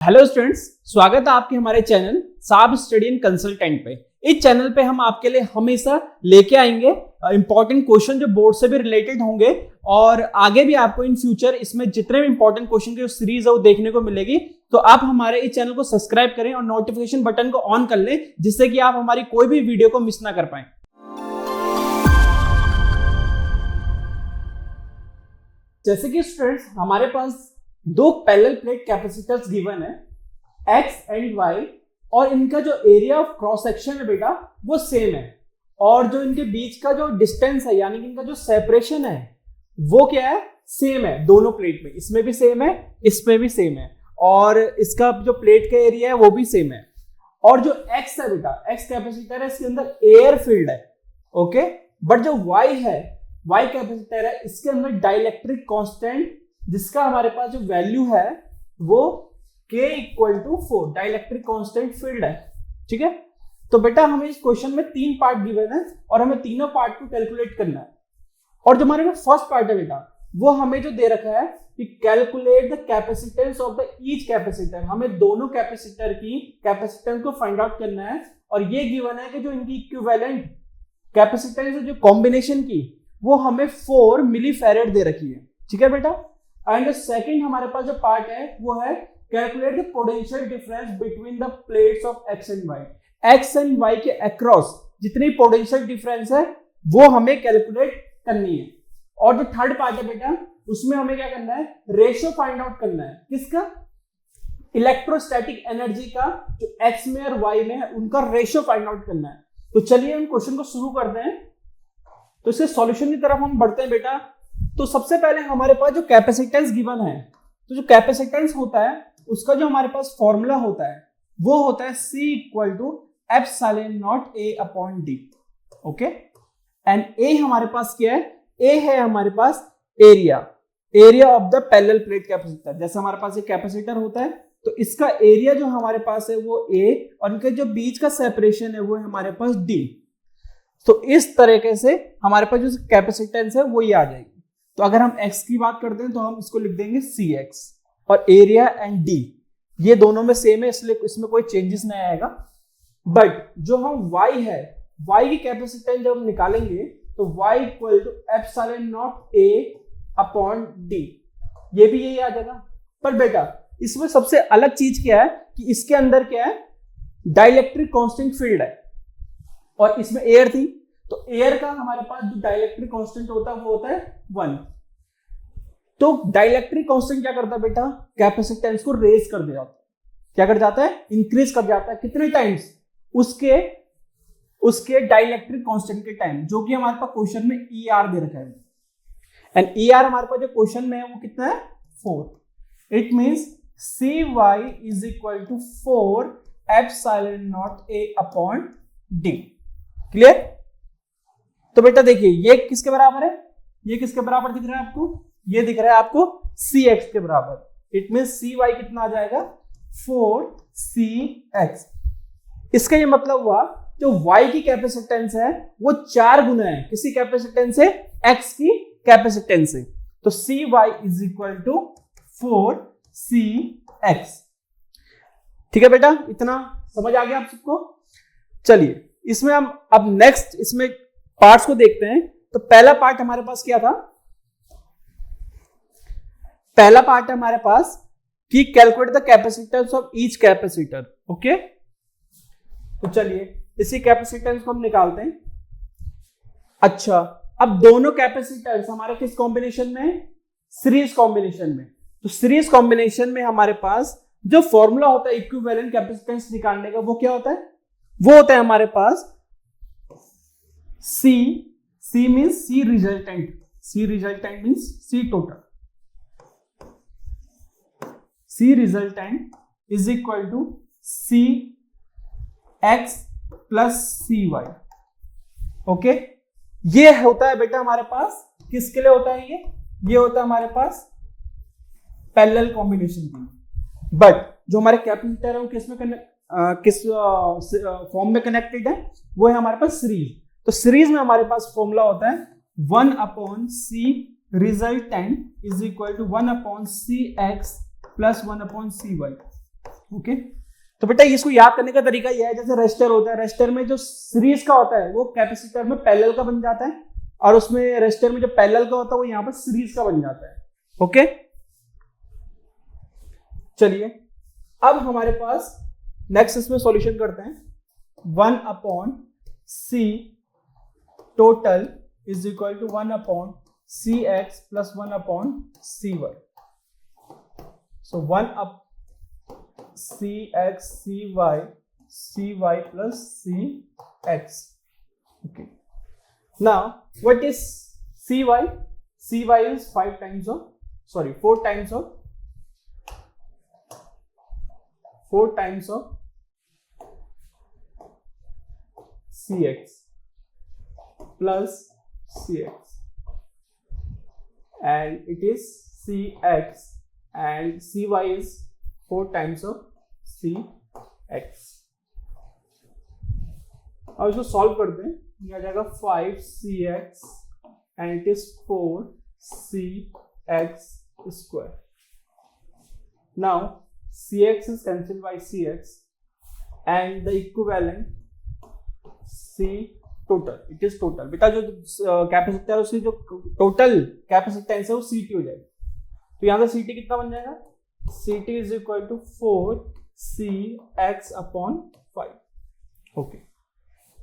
Hello students, स्वागत है आपके हमारे चैनल साब स्टडी एंड कंसल्टेंट पे। इस चैनल पे हम आपके लिए हमेशा लेके आएंगे इंपॉर्टेंट क्वेश्चन जो बोर्ड से भी रिलेटेड होंगे और आगे भी आपको इन फ्यूचर इसमें जितने भी इंपॉर्टेंट क्वेश्चन की जो सीरीज है वो देखने को मिलेगी। तो आप हमारे इस चैनल को सब्सक्राइब करें और नोटिफिकेशन बटन को ऑन कर लें, जिससे कि आप हमारी कोई भी वीडियो को मिस ना कर पाए। जैसे कि स्टूडेंट्स हमारे पास दो पैरेलल प्लेट कैपेसिटर्स गिवन है X एंड Y, और इनका जो एरिया ऑफ क्रॉस सेक्शन है बेटा वो सेम है, और जो इनके बीच का जो डिस्टेंस है यानी कि इनका जो सेपरेशन है वो क्या है, सेम है दोनों प्लेट में। इसमें भी सेम है, इसमें भी सेम है, और इसका जो प्लेट का एरिया है वो भी सेम है। और जो X है बेटा, X कैपेसिटर है, इसके अंदर एयर फील्ड है, ओके। बट जो Y है, Y कैपेसिटर है, इसके अंदर डाइलेक्ट्रिक कांस्टेंट जिसका हमारे पास जो वैल्यू है वो K = 4 डाइलेक्ट्रिक कांस्टेंट फील्ड है, ठीक है। तो बेटा हमें इस क्वेश्चन में 3 पार्ट गिवन है और हमें तीनों पार्ट को कैलकुलेट करना है। और जो हमारे पास फर्स्ट पार्ट है बेटा वो हमें जो दे रखा है कि calculate the capacitance of the each capacitor. हमें दोनों कैपेसिटर की कैपेसिटेंस को फाइंड आउट करना है, और ये गिवन है कि जो इनकी इक्विवेलेंट कैपेसिटेंस है जो कॉम्बिनेशन की वो हमें 4 मिलीफैरेड दे रखी है, ठीक है बेटा। एंड सेकंड हमारे पास जो पार्ट है वो है calculate the potential difference between the plates of X and Y। X and Y के अक्रॉस जितनी पोटेंशियल डिफरेंस है वो हमें कैलकुलेट करनी है। और जो थर्ड पार्ट है बेटा उसमें हमें क्या करना है, रेशियो फाइंड आउट करना है। किसका? इलेक्ट्रोस्टैटिक एनर्जी का, जो X में और Y में है उनका रेशियो फाइंड आउट करना है। तो चलिए हम क्वेश्चन को शुरू करते हैं। तो इसके सॉल्यूशन की तरफ हम बढ़ते हैं बेटा। तो सबसे पहले हमारे पास जो कैपेसिटेंस गिवन है, तो जो कैपेसिटेंस होता है उसका जो हमारे पास फॉर्मूला होता है वो होता है C = ε0A/d, okay. And A हमारे पास क्या है, A है हमारे पास area of the parallel plate capacitor. जैसे हमारे पास एक कैपेसिटर होता है तो इसका एरिया जो हमारे पास है वो A, और इनके जो बीच का सेपरेशन है वो है हमारे पास D। तो इस तरीके से हमारे पास जो कैपेसिटेंस है वो ये आ जाएगी। तो अगर हम X की बात करते हैं तो हम इसको लिख देंगे CX, और एरिया एंड D ये दोनों में सेम है इसलिए इसमें कोई चेंजेस नहीं आएगा। बट जो हम Y है, Y की कैपेसिटेंस जब हम निकालेंगे तो Y = ε0A/d, ये भी यही आ जाएगा। पर बेटा इसमें सबसे अलग चीज क्या है कि इसके अंदर क्या है, डाइलेक्ट्रिक कांस्टेंट फील्ड है, और इसमें एयर थी। तो एयर का हमारे पास जो डाइलेक्ट्रिक कांस्टेंट होता है वो होता है 1। तो डाइलेक्ट्रिक कांस्टेंट क्या करता है बेटा, कैपेसिटेंस को रेज कर दे जाता है। क्या कर जाता है, इंक्रीज कर जाता है। कितने टाइम्स? उसके डाइलेक्ट्रिक कांस्टेंट के टाइम, जो कि हमारे पास क्वेश्चन में ER दे रखा है। एंड ER हमारे पास जो क्वेश्चन में है वो कितना है, 4। It means CY = 4 ε0A/d। Clear? तो बेटा देखिए ये किसके बराबर है, ये किसके बराबर दिख रहा है आपको, ये दिख रहा है आपको CX के बराबर। इट मींस CY कितना आ जाएगा, 4CX। इसका ये मतलब हुआ जो Y की कैपेसिटेंस है वो 4 गुना है किसी कैपेसिटेंस से, X की कैपेसिटेंस से। तो CY = 4CX। ठीक है बेटा, इतना समझ आ गया आप सबको। चलिए इसमें हम अब नेक्स्ट इसमें पार्ट्स को देखते हैं। तो पहला पार्ट हमारे पास क्या था, पहला पार्ट है हमारे पास कि calculate the capacitance of each capacitor, okay. तो चलिए इसी कैपेसिटेंस को हम निकालते हैं। अच्छा, अब दोनों कैपेसिटर्स हमारे किस कॉम्बिनेशन में, सीरीज कॉम्बिनेशन में। तो सीरीज कॉम्बिनेशन में हमारे पास जो फॉर्मूला होता है इक्विवेलेंट कैपेसिटेंस निकालने का वो क्या होता है, वो होता है हमारे पास C means C resultant, C resultant means C total, C resultant is equal to CX plus CY, okay. ये होता है बेटा हमारे पास किसके लिए होता है, ये होता है हमारे पास पैरेलल कॉम्बिनेशन के लिए। बट जो हमारे कैपेसिटर है वो किस फॉर्म में कनेक्टेड है, वो है हमारे पास सीरीज। तो सीरीज में हमारे पास फॉर्मूला होता है 1/C resultant is equal to 1/CX plus 1/CY, okay तो बेटा इसको याद करने का तरीका यह है, जैसे रेजिस्टर होता है, रेजिस्टर में जो सीरीज का होता है वो कैपेसिटर में पैरेलल का बन जाता है, और उसमें रेजिस्टर में जो पैरेलल का होता है वो यहाँ पर सीरीज का बन जाता है। ओके चलिए अब हमारे पास नेक्स्ट इसमें सॉल्यूशन करते हैं। 1/c total is equal to 1/cx plus 1/cy। So 1/cx cy plus cx। okay now what is cy? cy is 4 times of cx plus cx, and it is cx and cy is 4 times of cx। अब इसको solve करते हैं, ये आ जाएगा 5cx and it is 4cx square। now cx is cancelled by cx and the equivalent c total, it is total। बेटा जो capacitor है उसकी जो टोटल कैपेसिटेंस है वो ct हो जाएगी, तो यहां से ct कितना बन जाएगा? ct is equal to 4cx upon 5। Okay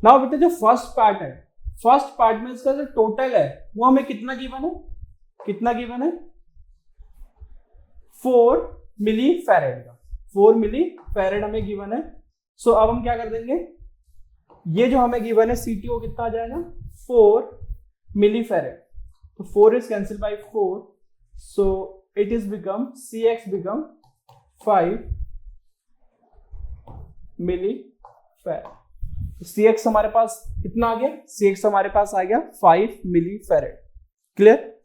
now बेटा जो फर्स्ट पार्ट है, फर्स्ट पार्ट में इसका जो टोटल है वो हमें कितना गिवन है? 4 मिली फैरेड का, 4 मिली फैरेड हमें गिवन है। सो अब हम क्या कर देंगे, ये जो हमें गिवन है ct वो कितना आ जाएगा? 4 मिली फैरेड, तो 4 is cancel bye 4, so it is become cx become 5 millifarad। तो cx हमारे पास कितना आ गया? cx हमारे पास आ गया 5 millifarad। क्लियर?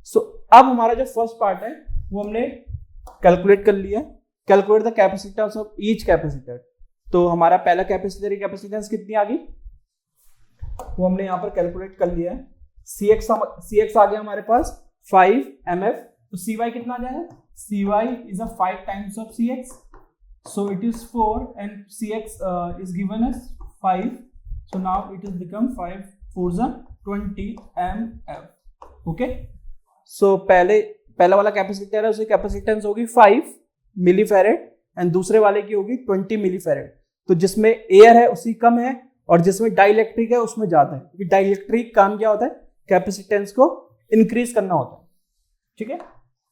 सो अब हमारा जो फर्स्ट पार्ट है वो हमने कैलकुलेट कर लिया। Calculate the capacitance of each capacitor. तो हमारा पहला कैपेसिटर की कैपेसिटेंस कितनी आ गई वो हमने यहाँ पर कैलकुलेट कर लिया है। cx आ गया हमारे पास 5 mF, तो cy कितना आ जाएगा? cy is a 5 times of cx, so it is 4 and cx is given as 5, so now it is become 5 4s are 20 mF। Okay so पहला वाला कैपेसिटर है उसकी कैपेसिटेंस होगी 5 मिलीफैरेड एंड दूसरे वाले की होगी 20 मिलीफैरेड। तो जिसमें एयर है उसकी कम है और जिसमें डाइलेक्ट्रिक है उसमें ज्यादा है, क्योंकि डाइलेक्ट्रिक काम क्या होता है? कैपेसिटेंस को इंक्रीज करना होता है। ठीक है,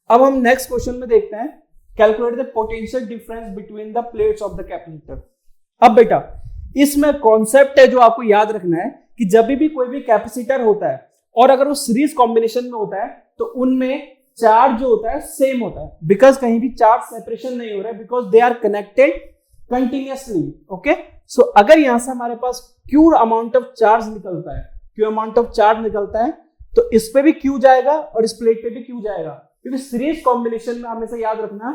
अब हम नेक्स्ट क्वेश्चन में देखते हैं, calculate the potential difference between the plates of the capacitor. अब बेटा इसमें कॉन्सेप्ट है जो आपको याद रखना है कि जब भी कोई भी कैपेसिटर होता है और अगर वो सीरीज कॉम्बिनेशन में होता है तो उनमें चार्ज जो होता है सेम होता है, बिकॉज कहीं भी चार्ज सेपरेशन नहीं हो रहा है, because they are connected continuously. Okay so अगर यहां से हमारे पास क्यू अमाउंट ऑफ चार्ज निकलता है, तो इस पे भी क्यू जाएगा और इस प्लेट पे भी क्यू जाएगा, क्योंकि सीरीज कॉम्बिनेशन में हमेशा याद रखना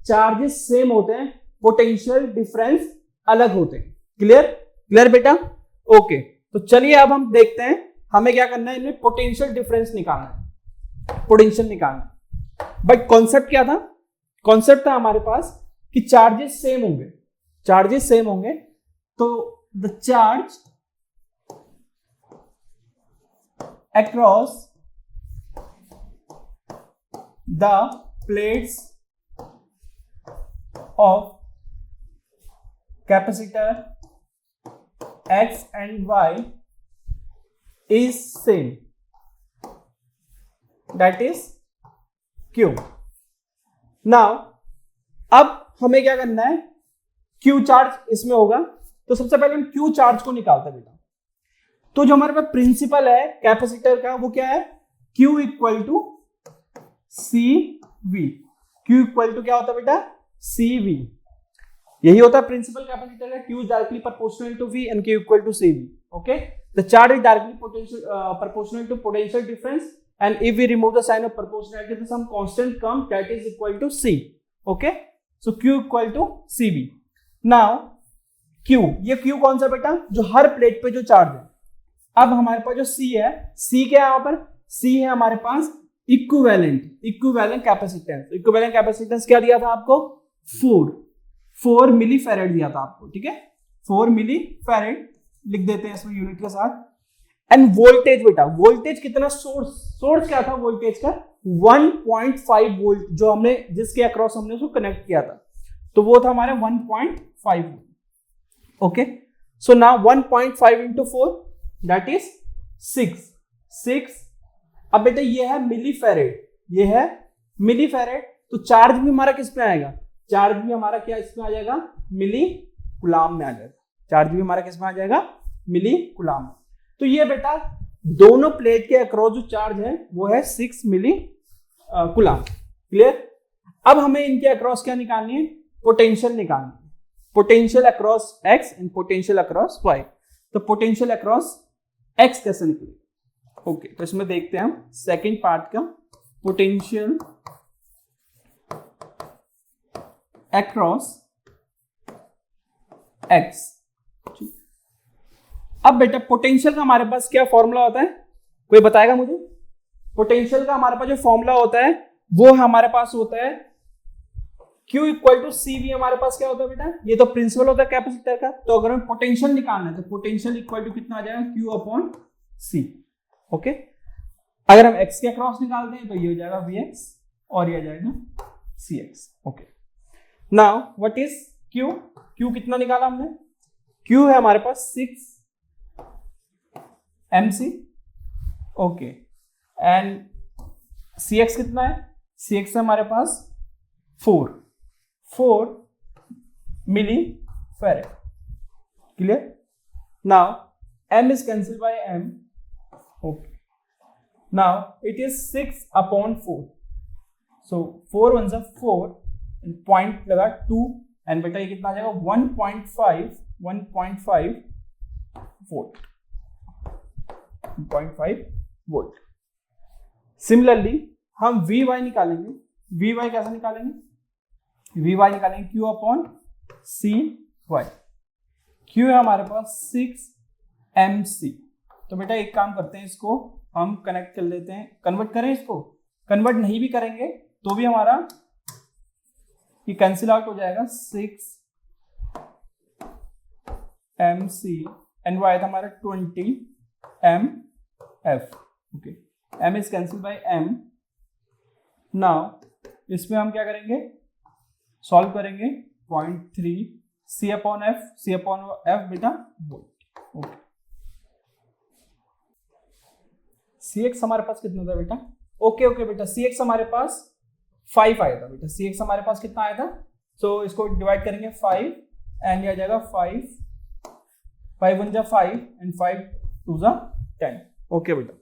चार्जेस सेम होते हैं, पोटेंशियल डिफरेंस अलग होते हैं। क्लियर बेटा? ओके तो चलिए अब हम देखते हैं हमें क्या करना है, इनमें पोटेंशियल डिफरेंस निकालना है, बट कॉन्सेप्ट क्या था? कॉन्सेप्ट था हमारे पास कि चार्जेस सेम होंगे, तो the charge across the plates of capacitor X and Y is same, that is Q। now अब हमें क्या करना है, Q चार्ज इसमें होगा, तो सबसे पहले हम Q चार्ज को निकालते हैं बेटा। तो जो हमारे पास प्रिंसिपल है कैपेसिटर का वो क्या है? Q equal to CV। Q equal to क्या होता है बेटा? CV। यही होता है प्रिंसिपल कैपेसिटर का, Q directly proportional to V and Q equal to CV। Okay the charge is directly proportional to potential difference and if we remove the sign of proportionality तो some constant comes that is equal to C। okay so Q equal to CV। now Q, ये Q कौन सा बेटा? जो हर plate पे जो charge है। अब हमारे पास जो C है, C क्या है यहाँ पर? C है हमारे पास इक्विवेलेंट कैपेसिटेंस। इक्विवेलेंट कैपेसिटेंस क्या दिया था आपको? 4 मिली फेरेड दिया था आपको, ठीक है, 4 मिली फेरेड लिख देते हैं इसमें यूनिट के साथ। एंड वोल्टेज बेटा, वोल्टेज कितना, सोर्स क्या था वोल्टेज का, 1.5 वोल्ट, जो हमने जिसके अक्रॉस हमने उसको कनेक्ट किया था, तो वो था हमारे 1.5 volt. Okay, so now 1.5 into 4 that is 6। अब बेटा ये है मिली फेरेड, ये है मिली फेरेड, तो चार्ज भी हमारा किस पे आएगा, चार्ज भी हमारा क्या इसमें आ जाएगा, मिली कूलाम में आ जाएगा, चार्ज भी हमारा किस में आ जाएगा, मिली कूलाम। तो ये बेटा दोनों प्लेट के अक्रॉस जो चार्ज है वो है 6 मिली कूलाम। क्लियर। अब हमें इनके अक्रॉस क्या निकालनी है, पोटेंशियल निकालनी है, potential across X and potential across Y. तो पोटेंशियल अक्रॉस एक्स कैसे निकलेगा, ओके, तो इसमें देखते हैं हम सेकेंड पार्ट का, पोटेंशियल अक्रॉस एक्स। अब बेटा पोटेंशियल का हमारे पास क्या फॉर्मूला होता है, कोई बताएगा मुझे, पोटेंशियल का हमारे पास जो फॉर्मूला होता है वो हमारे पास होता है Q equal to C V. हमारे पास क्या होता है बेटा, ये तो प्रिंसिपल होता है कैपेसिटर का, तो अगर हमें पोटेंशियल निकालना है तो पोटेंशियल इक्वल टू कितना आ जाएगा, Q अपॉन सी। ओके, अगर हम x के अक्रॉस निकालते हैं तो ये हो जाएगा Vx और ये आ जाएगा Cx। Okay, now what is Q, Q कितना निकाला हमने, Q है हमारे पास 6 mc। ओके, एंड Cx कितना है, Cx है हमारे पास 4 milli farad. Clear. Now m is cancelled by m। okay, now it is 6 upon 4, so 4 ones are 4 and point लगा 2 and बेटा ये कितना आ जाएगा 1.5 वोल्ट, 1.5 वोल्ट। सिमिलरली हम Vy निकालेंगे, Vy कैसे निकालेंगे, Vy निकालेंगे Q अपॉन सी वाई। Q है हमारे पास 6 mc। तो बेटा एक काम करते हैं, इसको हम कनेक्ट कर लेते हैं, कन्वर्ट करें, इसको कन्वर्ट नहीं भी करेंगे तो भी हमारा ये कैंसिल आउट हो जाएगा, 6 mc एंड y था हमारा 20 mf। Okay, m is cancel bye m। Now इसमें हम क्या करेंगे, सॉल्व करेंगे 0.3 c अपॉन f बेटा वोल्ट। ओके, Cx हमारे पास कितना था बेटा, ओके बेटा Cx हमारे पास 5 आया था बेटा, Cx हमारे पास कितना आया था, सो इसको डिवाइड करेंगे 5 एंड ये आ जाएगा 5 1 जा 5 एंड 5 2 जा 10। ओके बेटा,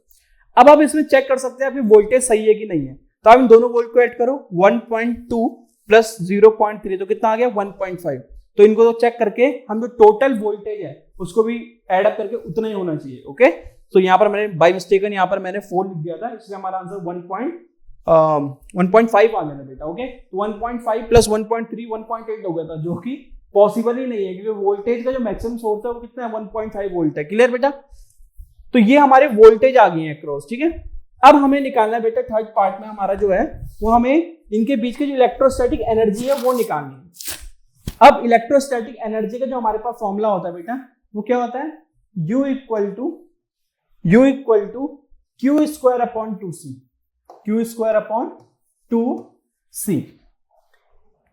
अब आप इसमें चेक कर सकते हैं आपकी वोल्टेज सही है कि नहीं है, तो आप इन दोनों वोल्ट को ऐड करो, 1.2 प्लस 0.3 तो कितना आ गया 1.5। तो इनको तो चेक करके हम जो टोटल वोल्टेज है उसको भी एड अप करके उतना ही होना चाहिए। ओके, तो यहाँ पर मैंने बाय मिस्टेकन यहाँ पर मैंने 4 लिख दिया था, इसलिए हमारा आंसर 1.5 आ गया था बेटा। ओके, तो 1.5 प्लस 1.3 1.8 हो गया था, जो कि पॉसिबल ही नहीं है क्योंकि वोल्टेज का जो मैक्सिमम सोर्स है वो कितना है 1.5 वोल्ट है। क्लियर बेटा, तो ये हमारे वोल्टेज आ गए हैं क्रॉस। ठीक है, अब हमें निकालना है बेटा थर्ड पार्ट में हमारा जो है वो हमें इनके बीच की जो इलेक्ट्रोस्टैटिक एनर्जी है वो निकालनी है। अब इलेक्ट्रोस्टैटिक एनर्जी का जो हमारे पास फॉर्मूला होता है बेटा वो क्या होता है, U equal to Q square upon 2c, Q square upon 2c।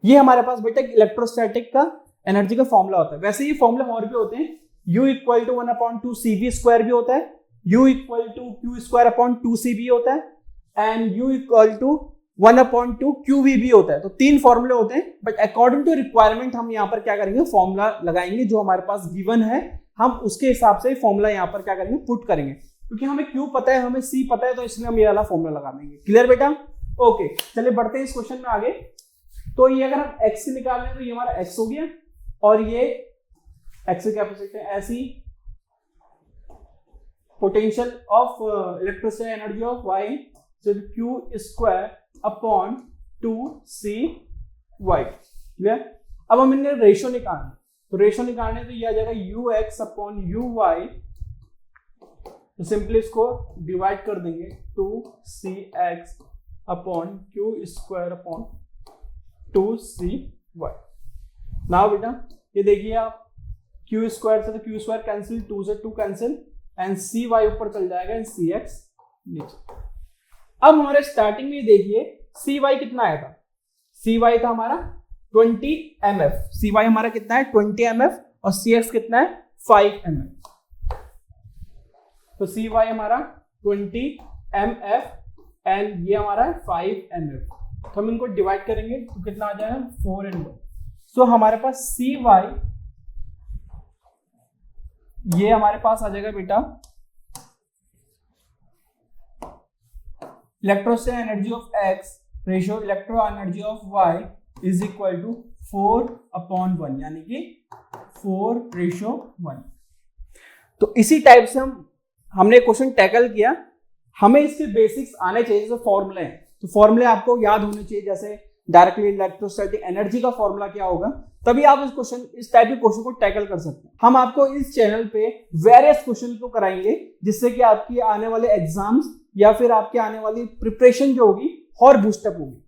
ये हमारे पास बेटा इलेक्ट्रोस्टैटिक का एनर्जी का फॉर्मूला होता है। वैसे ये फॉर्मूला और भी होते हैं, U equal to 1 upon 2 CV square भी होता है, U equal to Q square upon 2c भी होता है, and U equal to 1 upon 2 QV भी होता है। तो 3 फॉर्मूले होते हैं, बट अकॉर्डिंग टू रिक्वायरमेंट हम यहाँ पर क्या करेंगे, फॉर्मूला लगाएंगे जो हमारे पास गिवन है, हम उसके हिसाब से फॉर्मूला यहाँ पर क्या करेंगे, पुट करेंगे। क्योंकि हमें Q पता है, हमें C पता है, तो इसलिए हम ये वाला फॉर्मूला लगा देंगे। क्लियर बेटा, ओके, चलिए बढ़ते हैं इस क्वेश्चन में आगे। तो ये अगर हम x निकाल लें तो ये हमारा x हो गया, और ये x कैपेसिटी ऐसी potential of electrostatic energy of y so q square upon 2cy। Clear. अब हम इनके रेशियो निकालना, तो रेशियो निकालने तो ये आ जाएगा ux अपॉन uy, तो सिंपली इसको डिवाइड कर देंगे 2cx upon q square upon 2cy। Now बेटा ये देखिए आप क्यू स्क्वायर से तो क्यू स्क्वायर कैंसिल, 2 से 2 कैंसिल, एंड सी वाई ऊपर चल जाएगा एंड सी एक्स नीचे। अब हमारे स्टार्टिंग में देखिए सी वाई कितना आया था, सी वाई था हमारा 20 mf, सी वाई हमारा कितना है 20 mf और सी एक्स कितना है 5 mf। तो सी वाई हमारा 20 mf एंड ये हमारा है 5 mf। तो हम इनको डिवाइड करेंगे तो कितना आ जाएगा 4 and 1। सो हमारे पास सी वाई ये हमारे पास आ जाएगा बेटा electrostatic energy of X ratio electro energy of Y is equal to 4/1, यानी कि 4:1। तो इसी टाइप से हमने क्वेश्चन टैकल किया। हमें इसके बेसिक्स आने चाहिए, जैसे फॉर्मूले हैं तो फॉर्मूले आपको याद होने चाहिए, जैसे डायरेक्टली इलेक्ट्रोस्टैटिक एनर्जी का फॉर्मूला क्या होगा, तभी आप इस टाइप के क्वेश्चन को टैकल कर सकते हैं। हम आपको इस चैनल पे वेरियस क्वेश्चन को कराएंगे जिससे कि आपकी आने वाले एग्जाम्स या फिर आपके आने वाली प्रिपरेशन जो होगी और बूस्टअप होगी।